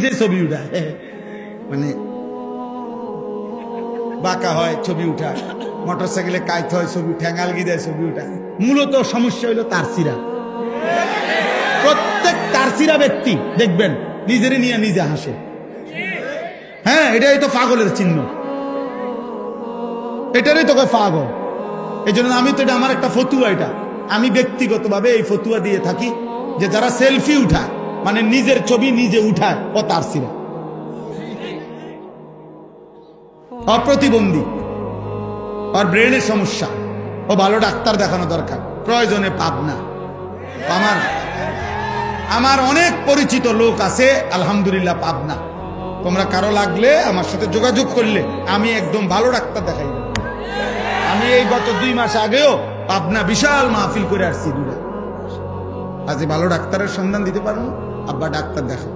নিজে ছবি উঠায়, মানে বাঁকা হয় ছবি উঠায়, মোটরসাইকেলে কাইতে হয় ছবি, ঠ্যাঙ্গালগি দেয় ছবি উঠায়। মূলত সমস্যা হইল তারসিরা। প্রত্যেক তারসিরা ব্যক্তি দেখবেন নিজেরই নিয়ে নিজে হাসে। হ্যাঁ, এটাই তো পাগলের চিহ্ন, এটারই তোকে পাগল। এই জন্য আমি তো, এটা আমার একটা ফতুয়া, এটা আমি ব্যক্তিগতভাবে এই ফতুয়া দিয়ে থাকি যে যারা সেলফি উঠায়, মানে নিজের ছবি নিজে উঠায়, ও তারসিরা, অপ্রতিবন্ধী, আর ব্রেনের সমস্যা, ও ভালো ডাক্তার দেখানো দরকার, প্রয়োজনে পাবনা। আমার অনেক পরিচিত লোক আছে আলহামদুলিল্লাহ পাবনা। তোমরা কারো লাগলে আমার সাথে যোগাযোগ করলে আমি একদম ভালো ডাক্তার দেখাই। আমি এই গত 2 মাস আগেও পাবনা বিশাল মাহফিল করে আসছি দূরে। আজ ভালো ডাক্তারের সন্ধান দিতে পারবো, আব্বা ডাক্তার দেখা।